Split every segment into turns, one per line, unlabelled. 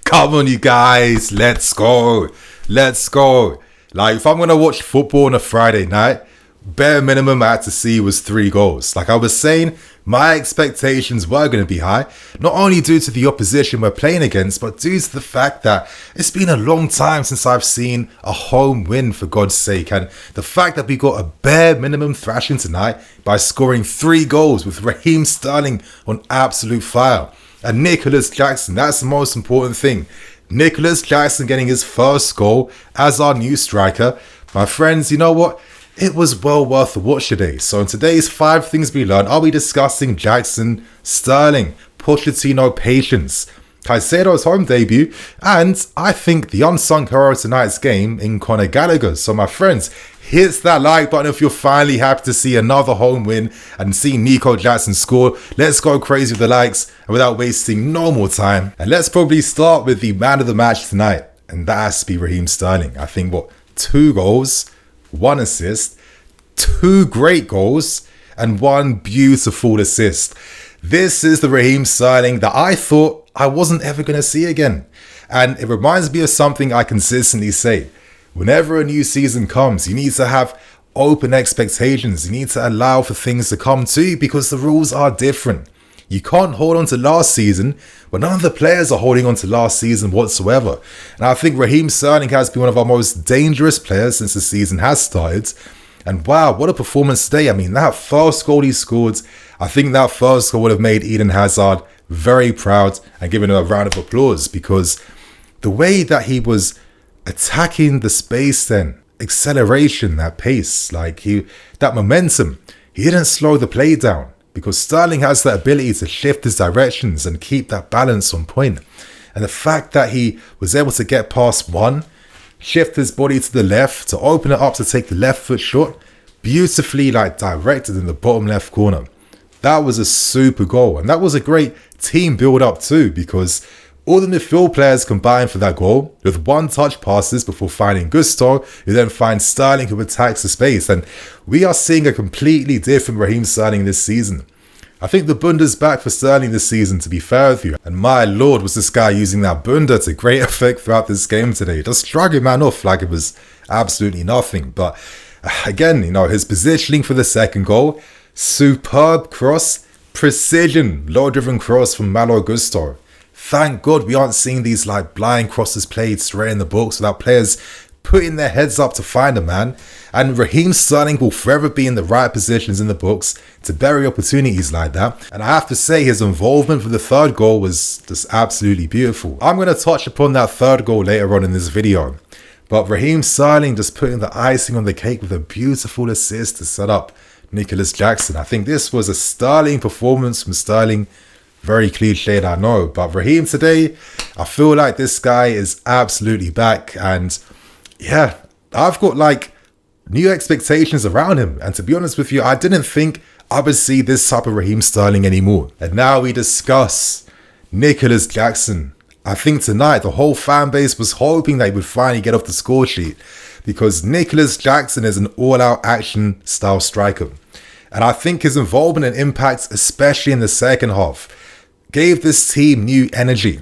Come on, you guys. Let's go. Let's go. Like, if I'm going to watch football on a Friday night, bare minimum I had to see was 3 goals. Like I was saying, my expectations were going to be high, not only due to the opposition we're playing against, but due to the fact that it's been a long time since I've seen a home win, for God's sake. And the fact that we got a bare minimum thrashing tonight by scoring 3 goals with Raheem Sterling on absolute fire. And Nicholas Jackson, that's the most important thing. Nicholas Jackson getting his first goal as our new striker. My friends, you know what? It was well worth a watch today. So in today's 5 things we learned, I'll be discussing Jackson, Sterling, Pochettino patience, Caicedo's home debut, and I think the unsung hero of tonight's game in Conor Gallagher. So my friends, hit that like button if you're finally happy to see another home win and see Nico Jackson score. Let's go crazy with the likes and without wasting no more time. And let's probably start with the man of the match tonight, and that has to be Raheem Sterling. I think 2 goals, 1 assist, 2 great goals, and 1 beautiful assist. This is the Raheem Sterling that I thought I wasn't ever going to see again. And it reminds me of something I consistently say. Whenever a new season comes, you need to have open expectations. You need to allow for things to come to you because the rules are different. You can't hold on to last season, but none of the players are holding on to last season whatsoever. And I think Raheem Sterling has been one of our most dangerous players since the season has started. And wow, what a performance today. I mean, that first goal he scored, I think that first goal would have made Eden Hazard very proud and given him a round of applause, because the way that he was attacking the space then, acceleration, that pace, that momentum, he didn't slow the play down, because Sterling has the ability to shift his directions and keep that balance on point. And the fact that he was able to get past one, shift his body to the left, to open it up to take the left foot shot, beautifully directed in the bottom left corner. That was a super goal. And that was a great team build up too, because all the midfield players combined for that goal with one-touch passes before finding Gusto, who then finds Sterling, who attacks the space. And we are seeing a completely different Raheem Sterling this season. I think the Bunda's back for Sterling this season, to be fair with you. And my lord, was this guy using that Bunda to great effect throughout this game today. Just shrugging man off like it was absolutely nothing. But again, his positioning for the second goal, superb cross, precision, low-driven cross from Malo Gusto. Thank God we aren't seeing these blind crosses played straight in the box without players putting their heads up to find a man. And Raheem Sterling will forever be in the right positions in the box to bury opportunities like that. And I have to say, his involvement for the third goal was just absolutely beautiful. I'm going to touch upon that third goal later on in this video. But Raheem Sterling just putting the icing on the cake with a beautiful assist to set up Nicholas Jackson. I think this was a Sterling performance from Sterling. Very cliched, I know. But Raheem today, I feel like this guy is absolutely back. And yeah, I've got new expectations around him. And to be honest with you, I didn't think I would see this type of Raheem Sterling anymore. And now we discuss Nicholas Jackson. I think tonight the whole fan base was hoping that he would finally get off the score sheet, because Nicholas Jackson is an all-out action style striker. And I think his involvement and impact, especially in the second half, gave this team new energy.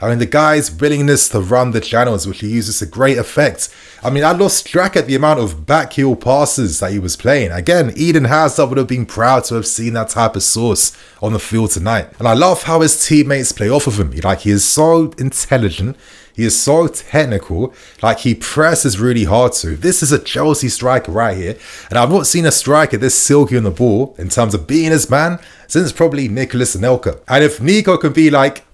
I mean, the guy's willingness to run the channels, which he uses to great effect. I mean, I lost track at the amount of backheel passes that he was playing. Again, Eden Hazard would have been proud to have seen that type of source on the field tonight. And I love how his teammates play off of him. He is so intelligent. He is so technical. He presses really hard too. This is a Chelsea striker right here. And I've not seen a striker this silky on the ball in terms of being his man since probably Nicolas Anelka. And if Nico can be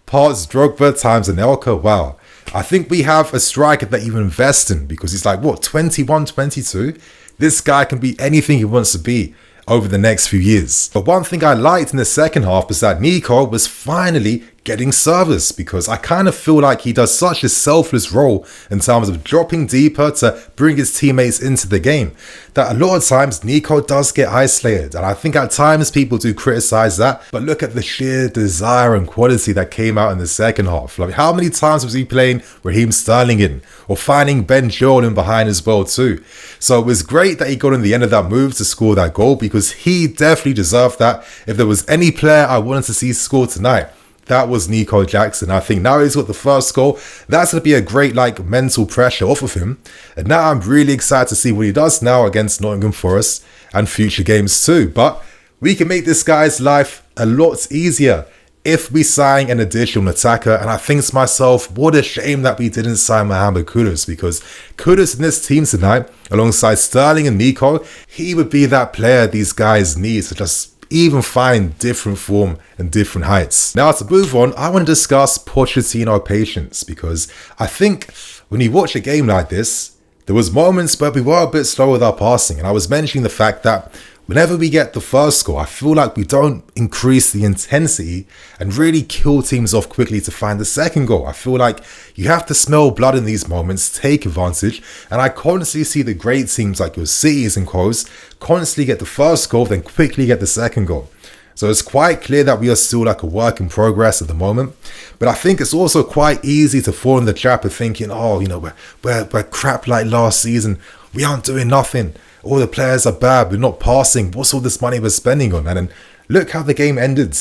parts Drogba times Anelka, wow. I think we have a striker that you invest in, because he's 21, 22? This guy can be anything he wants to be over the next few years. But one thing I liked in the second half was that Nico was finally getting service, because I kind of feel like he does such a selfless role in terms of dropping deeper to bring his teammates into the game, that a lot of times Nico does get isolated. And I think at times people do criticize that, but look at the sheer desire and quality that came out in the second half. How many times was he playing Raheem Sterling in, or finding Ben Joel in behind as well too? So it was great that he got in the end of that move to score that goal, because he definitely deserved that. If there was any player I wanted to see score tonight, that was Nico Jackson. I think now he's got the first goal. That's going to be a great mental pressure off of him. And now I'm really excited to see what he does now against Nottingham Forest and future games too. But we can make this guy's life a lot easier if we sign an additional attacker. And I think to myself, what a shame that we didn't sign Mohamed Kudus, because Kudus in this team tonight, alongside Sterling and Nico, he would be that player these guys need to just even find different form and different heights. Now to move on, I want to discuss Pochettino patience, because I think when you watch a game like this, there was moments where we were a bit slow with our passing, and I was mentioning the fact that whenever we get the first goal, I feel like we don't increase the intensity and really kill teams off quickly to find the second goal. I feel like you have to smell blood in these moments, take advantage, and I constantly see the great teams like your Cities and Co's constantly get the first goal, then quickly get the second goal. So it's quite clear that we are still a work in progress at the moment. But I think it's also quite easy to fall in the trap of thinking, we're crap like last season. We aren't doing nothing. All the players are bad. We're not passing. What's all this money we're spending on? And then look how the game ended.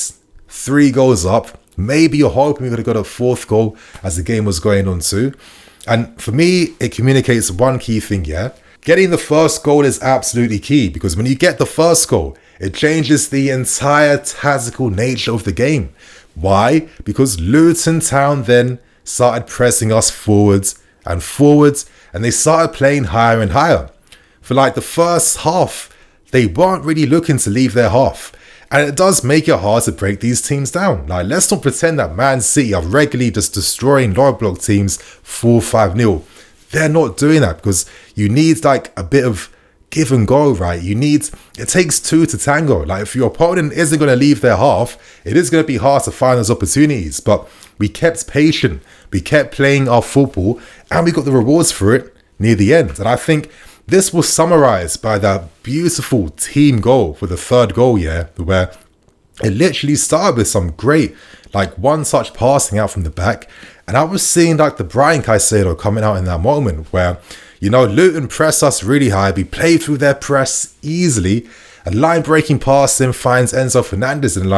3 goals up. Maybe you're hoping we could have got a 4th goal as the game was going on too. And for me, it communicates one key thing, yeah? Getting the first goal is absolutely key, because when you get the first goal, it changes the entire tactical nature of the game. Why? Because Luton Town then started pressing us forwards, and they started playing higher and higher. For the first half, they weren't really looking to leave their half. And it does make it hard to break these teams down. Let's not pretend that Man City are regularly just destroying lower block teams 4-5-0. They're not doing that, because you need a bit of give and go, right? It takes 2 to tango. If your opponent isn't going to leave their half, it is going to be hard to find those opportunities. But we kept patient, we kept playing our football, and we got the rewards for it near the end. And I think this was summarized by that beautiful team goal for the 3rd goal, where it literally started with some great one-touch passing out from the back. And I was seeing the Brian Caicedo coming out in that moment where, Luton pressed us really high. We played through their press easily. A line-breaking pass then finds Enzo Fernandez in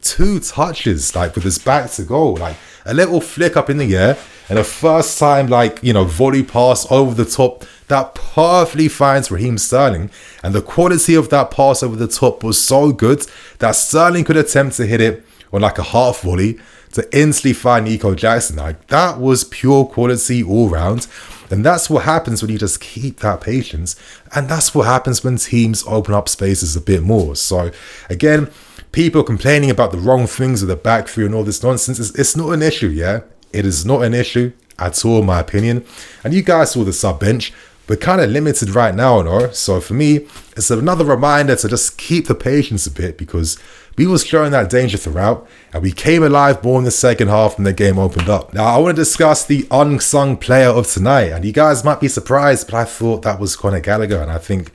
2 touches, with his back to goal. A little flick up in the air, and a first time, volley pass over the top that perfectly finds Raheem Sterling. And the quality of that pass over the top was so good that Sterling could attempt to hit it on a half volley to instantly find Nico Jackson. That was pure quality all round. And that's what happens when you just keep that patience. And that's what happens when teams open up spaces a bit more. So again, people complaining about the wrong things with the back three and all this nonsense. It's not an issue, yeah? It is not an issue at all, in my opinion. And you guys saw the sub bench. We're kind of limited right now, no? So for me, it's another reminder to just keep the patience a bit, because we was showing that danger throughout, and we came alive more in the second half when the game opened up. Now, I want to discuss the unsung player of tonight, and you guys might be surprised, but I thought that was Conor Gallagher. And I think,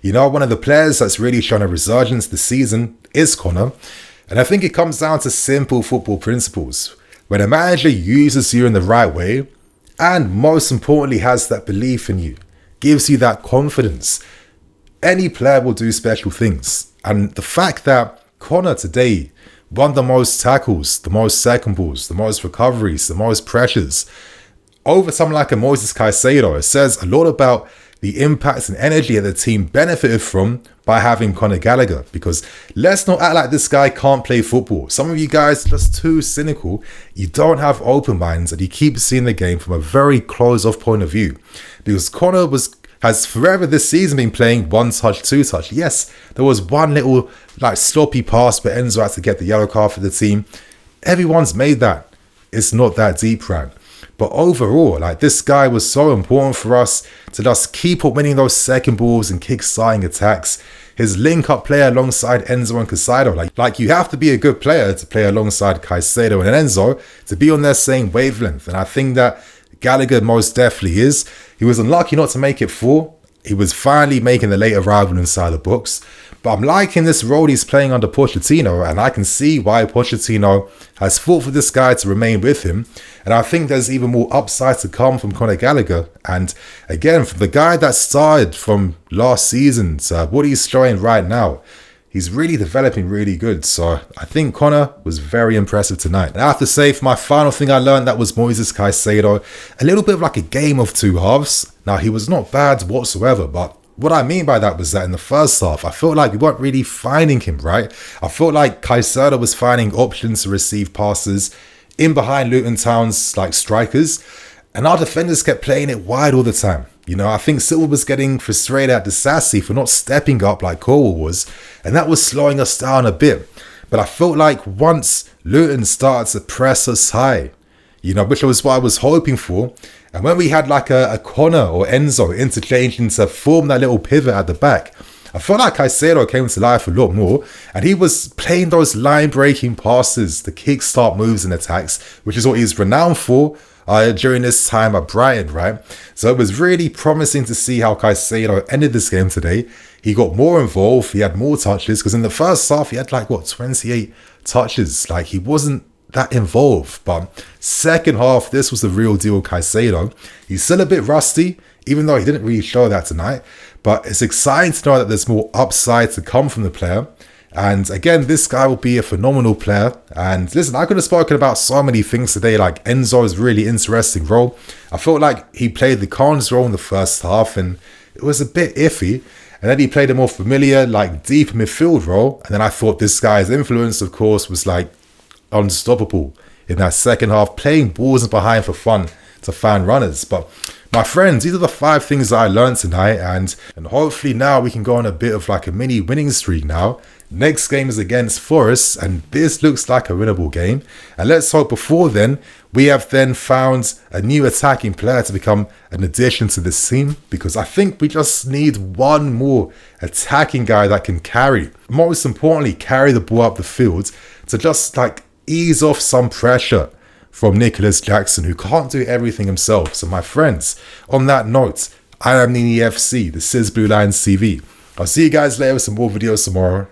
one of the players that's really shown a resurgence this season is Conor. And I think it comes down to simple football principles. When a manager uses you in the right way, and most importantly has that belief in you, gives you that confidence, any player will do special things. And the fact that Conor today won the most tackles, the most second balls, the most recoveries, the most pressures over someone like a Moses Caicedo, it says a lot about the impact and energy that the team benefited from by having Conor Gallagher. Because let's not act like this guy can't play football. Some of you guys are just too cynical. You don't have open minds, and you keep seeing the game from a very closed-off point of view. Because Conor has forever this season been playing 1-touch, 2-touch. Yes, there was one little sloppy pass, but Enzo had to get the yellow card for the team. Everyone's made that. It's not that deep, right? But overall, this guy was so important for us to just keep on winning those second balls and kick-starting attacks. His link-up play alongside Enzo and Caicedo. You have to be a good player to play alongside Caicedo and Enzo to be on their same wavelength. And I think that Gallagher most definitely is. He was unlucky not to make it 4. He was finally making the late arrival inside the box. But I'm liking this role he's playing under Pochettino, and I can see why Pochettino has fought for this guy to remain with him. And I think there's even more upside to come from Conor Gallagher. And again, from the guy that started from last season to what he's showing right now, he's really developing really good. So I think Connor was very impressive tonight. And I have to say, for my final thing I learned, that was Moises Caicedo. A little bit of like a game of two halves. Now, he was not bad whatsoever, but what I mean by that was that in the first half, I felt like we weren't really finding him, right? I felt like Caicedo was finding options to receive passes in behind Luton Town's like strikers, and our defenders kept playing it wide all the time. You know, I think Silva was getting frustrated at Disasi for not stepping up like Colwell was, and that was slowing us down a bit. But I felt like once Luton started to press us high, you know, which was what I was hoping for, and when we had like a Connor or Enzo interchanging to form that little pivot at the back, I felt like Caicedo came to life a lot more, and he was playing those line-breaking passes, the kickstart moves and attacks, which is what he's renowned for during this time at Brighton, right? So it was really promising to see how Caicedo ended this game today. He got more involved, he had more touches, because in the first half, he had like, 28 touches. Like, he wasn't that involved. But second half, this was the real deal Caicedo. He's still a bit rusty, even though he didn't really show that tonight. But it's exciting to know that there's more upside to come from the player. And again, this guy will be a phenomenal player. And listen, I could have spoken about so many things today, like Enzo's really interesting role. I felt like he played the Khan's role in the first half, and it was a bit iffy. And then he played a more familiar, like deep midfield role. And then I thought this guy's influence, of course, was like unstoppable in that second half, playing balls in behind for fun to find runners. But my friends, these are the 5 things that I learned tonight, and hopefully now we can go on a bit of like a mini winning streak now. Next game is against Forest, and this looks like a winnable game. And let's hope before then we have then found a new attacking player to become an addition to this team, because I think we just need one more attacking guy that can carry, most importantly, carry the ball up the field to just like ease off some pressure from Nicholas Jackson, who can't do everything himself. So my friends, on that note, I am Nini FC, this is Blue Lions TV. I'll see you guys later with some more videos tomorrow.